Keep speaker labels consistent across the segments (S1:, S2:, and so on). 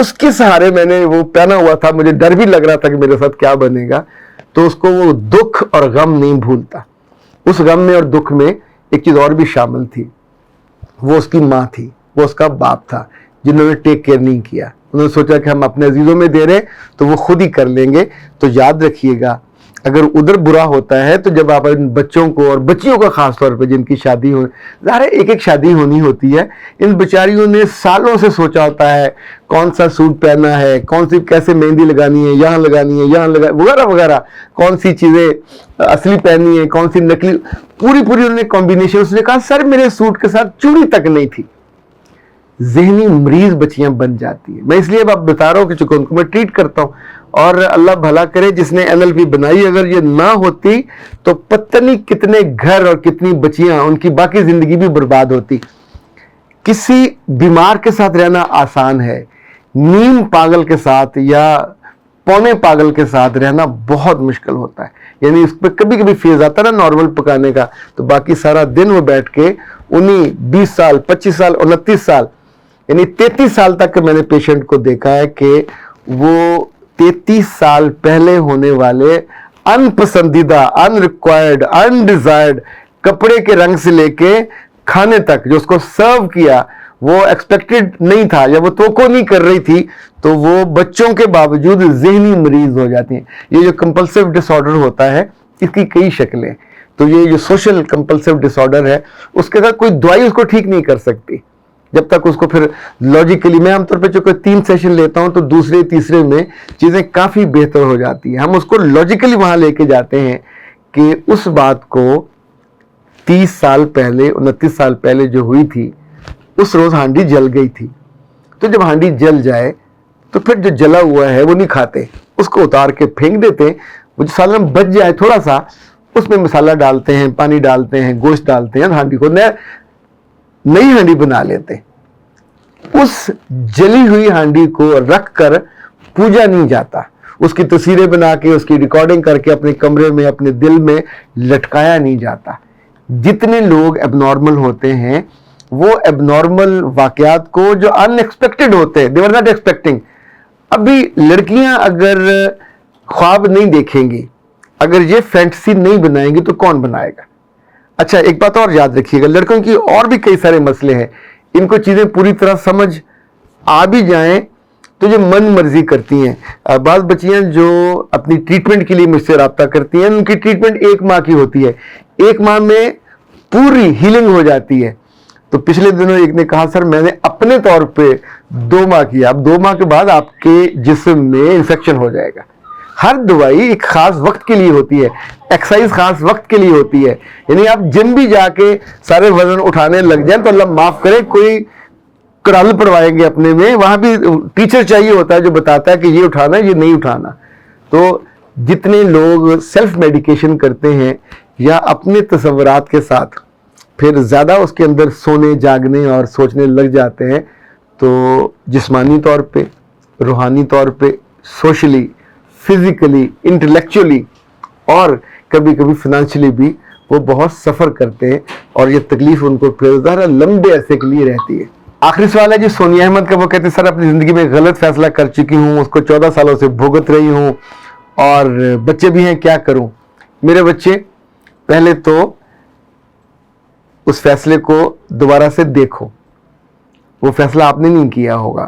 S1: اس کے سہارے میں نے وہ پہنا ہوا تھا, مجھے ڈر بھی لگ رہا تھا کہ میرے ساتھ کیا بنے گا, تو اس کو وہ دکھ اور غم نہیں بھولتا. اس غم میں اور دکھ میں ایک چیز اور بھی شامل تھی, وہ اس کی ماں تھی, وہ اس کا باپ تھا, جنہوں نے ٹیک کیئر نہیں کیا. انہوں نے سوچا کہ ہم اپنے عزیزوں میں دے رہے تو وہ خود ہی کر لیں گے. تو یاد رکھیے گا, اگر ادھر برا ہوتا ہے تو جب آپ ان بچوں کو, اور بچیوں کا خاص طور پہ جن کی شادی ہو, ظاہر ہے ایک ایک شادی ہونی ہوتی ہے, ان بیچاریوں نے سالوں سے سوچا ہوتا ہے کون سا سوٹ پہننا ہے, کون سی کیسے مہندی لگانی ہے, یہاں لگانی ہے, یہاں وغیرہ وغیرہ, کون سی چیزیں اصلی پہننی ہے, کون سی نکلی, پوری انہوں نے کمبینیشن. اس نے کہا سر میرے سوٹ کے ساتھ چوڑی تک نہیں تھی. ذہنی مریض بچیاں بن جاتی ہیں. میں اس لیے اب بتا رہا ہوں کہ چونکہ ان کو میں ٹریٹ کرتا ہوں, اور اللہ بھلا کرے جس نے NLP بنائی, اگر یہ نہ ہوتی تو پتہ نہیں کتنے گھر اور کتنی بچیاں, ان کی باقی زندگی بھی برباد ہوتی. کسی بیمار کے ساتھ رہنا آسان ہے, نیم پاگل کے ساتھ یا پونے پاگل کے ساتھ رہنا بہت مشکل ہوتا ہے. یعنی اس پہ کبھی کبھی فیز آتا ہے نا نارمل پکانے کا, تو باقی سارا دن وہ بیٹھ کے 20 سال 25 سال 29 سال یعنی 33 سال تک میں نے پیشنٹ کو دیکھا ہے کہ وہ 33 سال پہلے ہونے والے ان پسندیدہ, ان ریکوائرڈ, ان ڈیزائرڈ کپڑے کے رنگ سے لے کے کھانے تک جو اس کو سرو کیا وہ ایکسپیکٹڈ نہیں تھا یا وہ توقع نہیں کر رہی تھی, تو وہ بچوں کے باوجود ذہنی مریض ہو جاتی ہیں. یہ جو کمپلسیو ڈس آرڈر ہوتا ہے اس کی کئی شکلیں, تو یہ جو سوشل کمپلسیو ڈس آرڈر ہے اس کے ساتھ کوئی دوائی اس کو ٹھیک نہیں کر سکتی جب تک اس کو پھر لاجیکلی, میں عام طور پہ چونکہ 3 سیشن لیتا ہوں تو دوسرے تیسرے میں چیزیں کافی بہتر ہو جاتی ہیں. ہم اس کو لاجیکلی وہاں لے کے جاتے ہیں کہ اس بات کو 30 سال پہلے 29 سال پہلے جو ہوئی تھی اس روز ہانڈی جل گئی تھی, تو جب ہانڈی جل جائے تو پھر جو جلا ہوا ہے وہ نہیں کھاتے, اس کو اتار کے پھینک دیتے. وہ جو سالن بچ جائے تھوڑا سا اس میں مسالہ ڈالتے ہیں, پانی ڈالتے ہیں, گوشت ڈالتے ہیں, ہانڈی کو نئی ہانڈی بنا لیتے. اس جلی ہوئی ہانڈی کو رکھ کر پوجا نہیں جاتا, اس کی تصویریں بنا کے اس کی ریکارڈنگ کر کے اپنے کمرے میں اپنے دل میں لٹکایا نہیں جاتا. جتنے لوگ اب نارمل ہوتے ہیں وہ اب نارمل واقعات کو جو ان ایکسپیکٹڈ ہوتے ہیں, they were not expecting. ابھی لڑکیاں اگر خواب نہیں دیکھیں گی, اگر یہ فینٹسی نہیں بنائیں گی تو کون بنائے گا؟ اچھا ایک بات اور یاد رکھیے گا, لڑکوں کی اور بھی کئی سارے مسئلے ہیں, ان کو چیزیں پوری طرح سمجھ آ بھی جائیں تو یہ من مرضی کرتی ہیں. بعض بچیاں جو اپنی ٹریٹمنٹ کے لیے مجھ سے رابطہ کرتی ہیں, ان کی ٹریٹمنٹ 1 ماہ کی ہوتی ہے, 1 ماہ میں پوری ہیلنگ ہو جاتی ہے. تو پچھلے دنوں ایک نے کہا سر میں نے اپنے طور پہ 2 ماہ کیا, اب 2 ماہ کے بعد آپ کے جسم میں انفیکشن ہو جائے گا. ہر دوائی ایک خاص وقت کے لیے ہوتی ہے, ایکسرسائز خاص وقت کے لیے ہوتی ہے. یعنی آپ جم بھی جا کے سارے وزن اٹھانے لگ جائیں تو اللہ معاف کرے کوئی کرال پڑوائیں گے اپنے میں, وہاں بھی ٹیچر چاہیے ہوتا ہے جو بتاتا ہے کہ یہ اٹھانا ہے یہ نہیں اٹھانا. تو جتنے لوگ سیلف میڈیکیشن کرتے ہیں یا اپنے تصورات کے ساتھ پھر زیادہ اس کے اندر سونے جاگنے اور سوچنے لگ جاتے ہیں, تو جسمانی طور پہ, روحانی طور پہ, سوشلی, فزیکلی, انٹلیکچولی اور کبھی کبھی فنانشلی بھی وہ بہت سفر کرتے ہیں, اور یہ تکلیف ان کو پھر ذرا لمبے عرصے کے لیے رہتی ہے. آخری سوال ہے جی سونیا احمد کا, وہ کہتے ہیں سر اپنی زندگی میں غلط فیصلہ کر چکی ہوں, اس کو 14 سالوں سے بھگت رہی ہوں اور بچے بھی ہیں, کیا کروں؟ میرے بچے, پہلے تو اس فیصلے کو دوبارہ سے دیکھو. وہ فیصلہ آپ نے نہیں کیا ہوگا,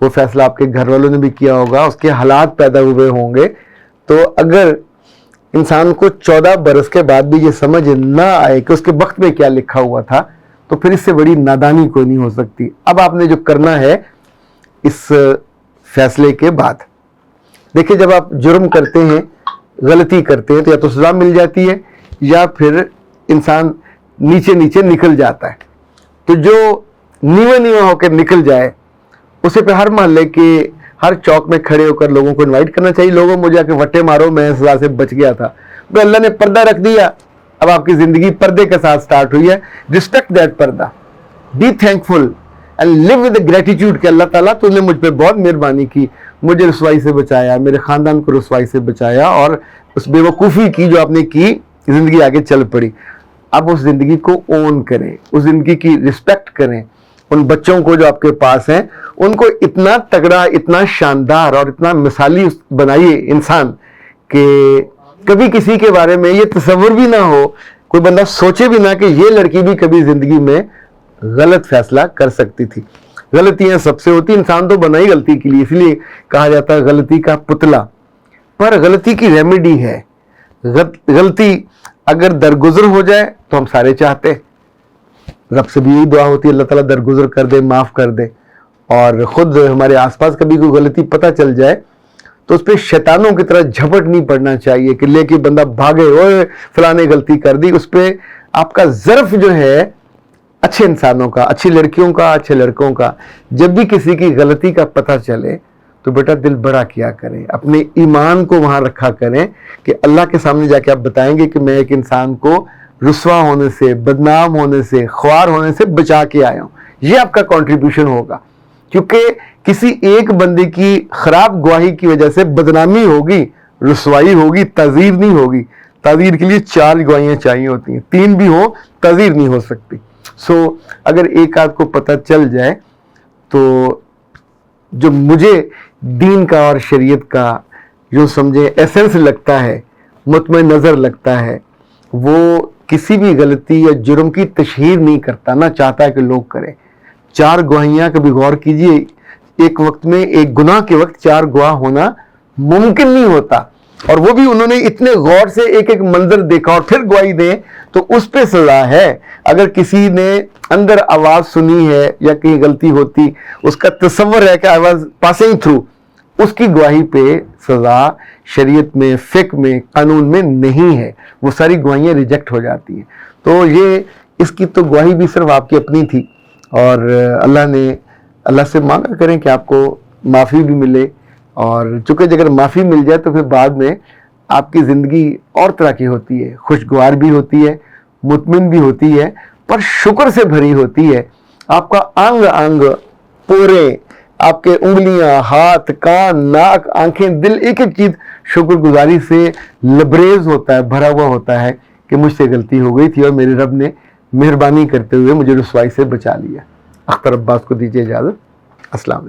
S1: وہ فیصلہ آپ کے گھر والوں نے بھی کیا ہوگا, اس کے حالات پیدا ہوئے ہوں گے. تو اگر انسان کو 14 برس کے بعد بھی یہ سمجھ نہ آئے کہ اس کے وقت میں کیا لکھا ہوا تھا, تو پھر اس سے بڑی نادانی کوئی نہیں ہو سکتی. اب آپ نے جو کرنا ہے اس فیصلے کے بعد, دیکھیں جب آپ جرم کرتے ہیں, غلطی کرتے ہیں, تو یا تو سزا مل جاتی ہے یا پھر انسان نیچے نیچے نکل جاتا ہے. تو جو نیوا ہو کے نکل جائے اسے پہ ہر محلے کے ہر چوک میں کھڑے ہو کر لوگوں کو انوائٹ کرنا چاہیے. لوگوں مجھے آ کے وٹے مارو, میں سزا سے بچ گیا تھا. بھائی اللہ نے پردہ رکھ دیا, اب آپ کی زندگی پردے کے ساتھ سٹارٹ ہوئی ہے. رسپیکٹ دیٹ پردہ, be thankful and live with gratitude کہ اللہ تعالیٰ تو نے مجھ پہ بہت مہربانی کی, مجھے رسوائی سے بچایا, میرے خاندان کو رسوائی سے بچایا, اور اس بے وقوفی کی جو آپ نے کی زندگی آگے چل پڑی. اب اس زندگی کو اون کریں, اس زندگی کی رسپیکٹ کریں, ان بچوں کو جو آپ کے پاس ہیں ان کو اتنا تگڑا, اتنا شاندار اور اتنا مثالی بنائیے انسان کہ کبھی کسی کے بارے میں یہ تصور بھی نہ ہو, کوئی بندہ سوچے بھی نہ کہ یہ لڑکی بھی کبھی زندگی میں غلط فیصلہ کر سکتی تھی. غلطیاں سب سے ہوتی, انسان تو بنا ہی غلطی کے لیے, اس لیے کہا جاتا ہے غلطی کا پتلا. پر غلطی کی ریمیڈی ہے. غلطی اگر درگزر ہو جائے تو ہم سارے چاہتے, رب سے بھی یہی دعا ہوتی ہے اللہ تعالیٰ درگزر کر دے, معاف کر دے. اور خود ہمارے آس پاس کبھی کوئی غلطی پتہ چل جائے تو اس پہ شیطانوں کی طرح جھپٹ نہیں پڑنا چاہیے کہ لے کے بندہ بھاگے, اوے فلاں نے غلطی کر دی. اس پہ آپ کا ظرف جو ہے اچھے انسانوں کا, اچھی لڑکیوں کا, اچھے لڑکوں کا, جب بھی کسی کی غلطی کا پتہ چلے تو بیٹا دل بڑا کیا کریں, اپنے ایمان کو وہاں رکھا کریں کہ اللہ کے سامنے جا کے آپ بتائیں گے کہ میں ایک انسان کو رسوا ہونے سے, بدنام ہونے سے, خوار ہونے سے بچا کے آیا ہوں. یہ آپ کا کنٹریبیوشن ہوگا, کیونکہ کسی ایک بندے کی خراب گواہی کی وجہ سے بدنامی ہوگی, رسوائی ہوگی, تعزیر نہیں ہوگی. تعزیر کے لیے 4 گواہیاں چاہیے ہوتی ہیں, 3 بھی ہوں تعزیر نہیں ہو سکتی. اگر ایک آدھ کو پتہ چل جائے تو جو مجھے دین کا اور شریعت کا جو سمجھے ایسنس لگتا ہے, مطمئن نظر لگتا ہے, وہ کسی بھی غلطی یا جرم کی تشہیر نہیں کرتا, نہ چاہتا ہے کہ لوگ کریں. 4 گواہیاں کبھی غور کیجئے, ایک وقت میں ایک گناہ کے وقت 4 گواہ ہونا ممکن نہیں ہوتا, اور وہ بھی انہوں نے اتنے غور سے ایک ایک منظر دیکھا اور پھر گواہی دیں تو اس پہ سزا ہے. اگر کسی نے اندر آواز سنی ہے یا کہیں غلطی ہوتی, اس کا تصور ہے کہ آئی واز پاسنگ تھرو, اس کی گواہی پہ سزا شریعت میں, فقہ میں, قانون میں نہیں ہے. وہ ساری گواہیاں ریجیکٹ ہو جاتی ہیں. تو یہ اس کی تو گواہی بھی صرف آپ کی اپنی تھی, اور اللہ سے مانگا کریں کہ آپ کو معافی بھی ملے, اور چونکہ اگر معافی مل جائے تو پھر بعد میں آپ کی زندگی اور طرح کی ہوتی ہے, خوشگوار بھی ہوتی ہے, مطمئن بھی ہوتی ہے, پر شکر سے بھری ہوتی ہے. آپ کا انگ انگ پورے, آپ کے انگلیاں, ہاتھ, کان, ناک, آنکھیں, دل, ایک ایک چیز شکر گزاری سے لبریز ہوتا ہے, بھرا ہوا ہوتا ہے کہ مجھ سے غلطی ہو گئی تھی اور میرے رب نے مہربانی کرتے ہوئے مجھے رسوائی سے بچا لیا. اختر عباس کو دیجیے اجازت. السلام علیکم.